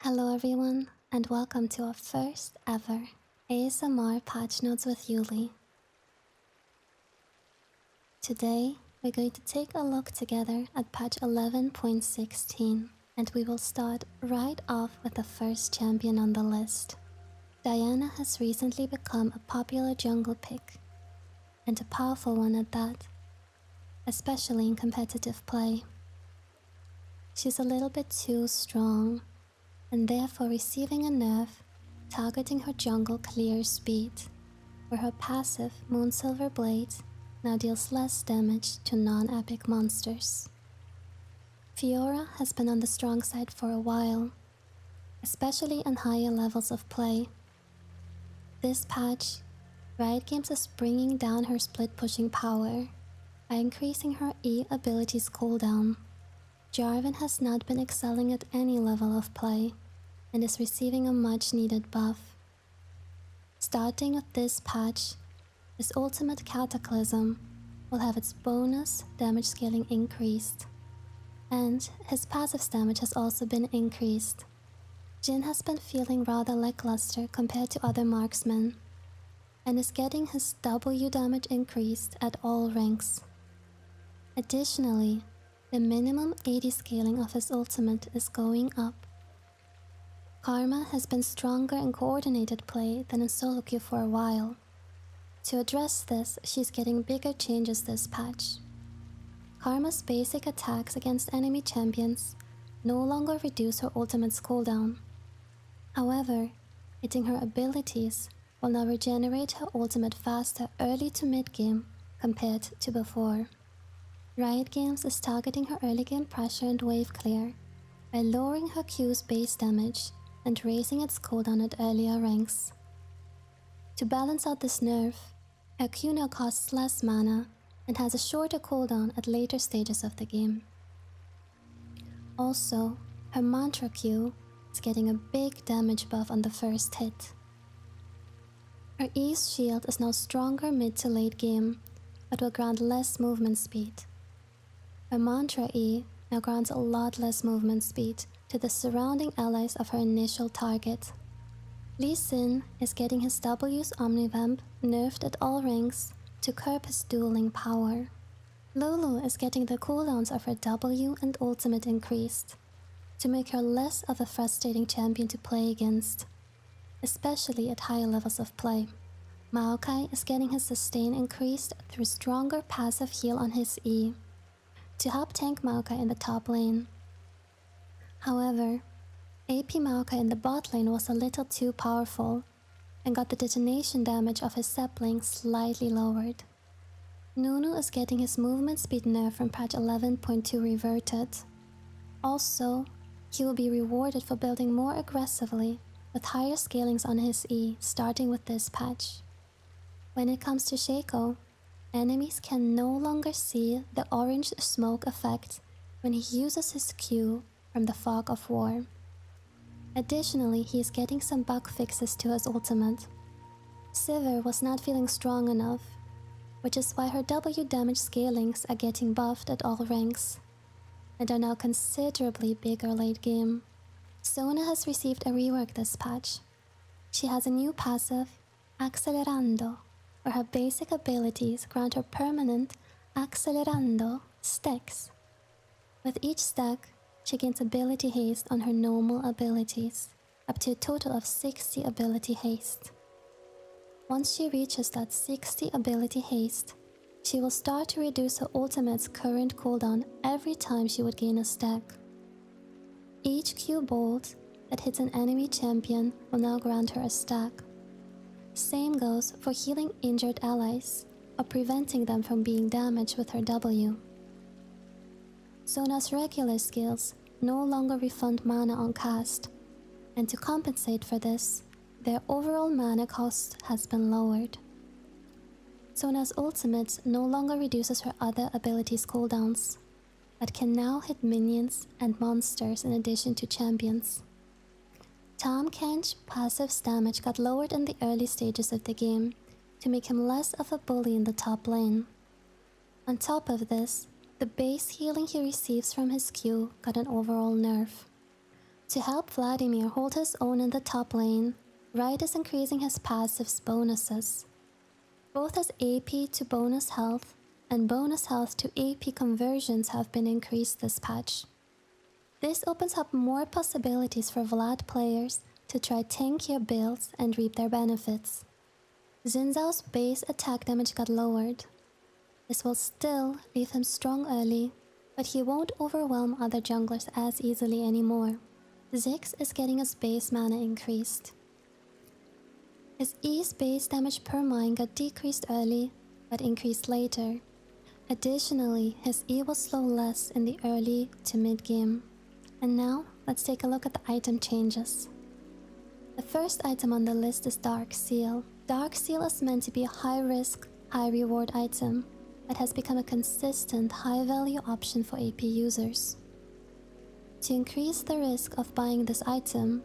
Hello everyone, and welcome to our first ever ASMR Patch Notes with Yuli. Today, we're going to take a look together at patch 11.16, and we will start right off with the first champion on the list. Diana has recently become a popular jungle pick, and a powerful one at that, especially in competitive play. She's a little bit too strong, and therefore receiving a nerf targeting her jungle clear speed, where her passive Moonsilver Blade now deals less damage to non-epic monsters. Fiora has been on the strong side for a while, especially in higher levels of play. This patch, Riot Games is bringing down her split pushing power by increasing her E ability's cooldown. Jarvan has not been excelling at any level of play, and is receiving a much needed buff. Starting with this patch, his ultimate Cataclysm will have its bonus damage scaling increased, and his passive damage has also been increased. Jhin has been feeling rather lackluster compared to other marksmen, and is getting his W damage increased at all ranks. Additionally, the minimum AD scaling of his ultimate is going up. Karma has been stronger in coordinated play than in solo queue for a while. To address this, she's getting bigger changes this patch. Karma's basic attacks against enemy champions no longer reduce her ultimate's cooldown. However, hitting her abilities will now regenerate her ultimate faster early to mid game compared to before. Riot Games is targeting her early game pressure and wave clear by lowering her Q's base damage and raising its cooldown at earlier ranks. To balance out this nerf, her Q now costs less mana and has a shorter cooldown at later stages of the game. Also, her Mantra Q is getting a big damage buff on the first hit. Her E's shield is now stronger mid to late game, but will grant less movement speed. Her Mantra E now grants a lot less movement speed to the surrounding allies of her initial target. Lee Sin is getting his W's Omnivamp nerfed at all ranks to curb his dueling power. Lulu is getting the cooldowns of her W and ultimate increased to make her less of a frustrating champion to play against, especially at higher levels of play. Maokai is getting his sustain increased through stronger passive heal on his E to help tank Maokai in the top lane. However, AP Maokai in the bot lane was a little too powerful and got the detonation damage of his sapling slightly lowered. Nunu is getting his movement speed nerf from patch 11.2 reverted. Also, he will be rewarded for building more aggressively with higher scalings on his E starting with this patch. When it comes to Shaco, enemies can no longer see the orange smoke effect when he uses his Q from the Fog of War. Additionally, he is getting some bug fixes to his ultimate. Sivir was not feeling strong enough, which is why her W damage scalings are getting buffed at all ranks, and are now considerably bigger late game. Sona has received a rework this patch. She has a new passive, Accelerando, where her basic abilities grant her permanent Accelerando stacks. With each stack, she gains ability haste on her normal abilities, up to a total of 60 ability haste. Once she reaches that 60 ability haste, she will start to reduce her ultimate's current cooldown every time she would gain a stack. Each Q bolt that hits an enemy champion will now grant her a stack. Same goes for healing injured allies, or preventing them from being damaged with her W. Sona's regular skills no longer refund mana on cast, and to compensate for this, their overall mana cost has been lowered. Sona's ultimate no longer reduces her other abilities' cooldowns, but can now hit minions and monsters in addition to champions. Tahm Kench's passive damage got lowered in the early stages of the game to make him less of a bully in the top lane. On top of this, the base healing he receives from his Q got an overall nerf. To help Vladimir hold his own in the top lane, Right is increasing his passive's bonuses. Both his AP to bonus health and bonus health to AP conversions have been increased this patch. This opens up more possibilities for Vlad players to try tankier builds and reap their benefits. Xin Zhao's base attack damage got lowered. This will still leave him strong early, but he won't overwhelm other junglers as easily anymore. Ziggs is getting his base mana increased. His E's base damage per mine got decreased early, but increased later. Additionally, his E will slow less in the early to mid game. And now, let's take a look at the item changes. The first item on the list is Dark Seal. Dark Seal is meant to be a high-risk, high-reward item that has become a consistent, high-value option for AP users. To increase the risk of buying this item,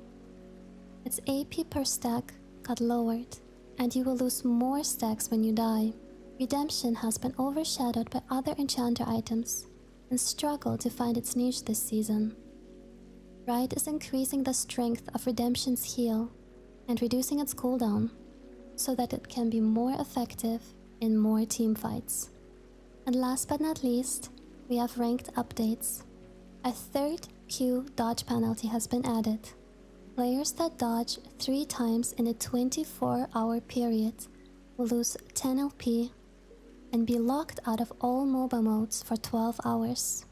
its AP per stack got lowered, and you will lose more stacks when you die. Redemption has been overshadowed by other enchanter items and struggled to find its niche this season. Right is increasing the strength of Redemption's heal and reducing its cooldown so that it can be more effective in more teamfights. And last but not least, we have ranked updates. A third Q dodge penalty has been added. Players that dodge 3 times in a 24-hour period will lose 10 LP and be locked out of all MOBA modes for 12 hours.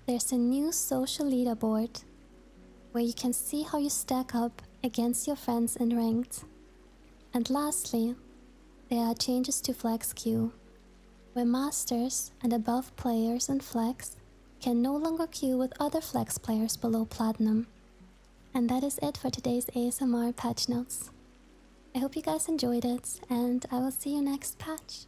There's a new social leaderboard where you can see how you stack up against your friends in ranked. And lastly, there are changes to Flex Queue, where masters and above players in Flex can no longer queue with other Flex players below Platinum. And that is it for today's ASMR patch notes. I hope you guys enjoyed it, and I will see you next patch.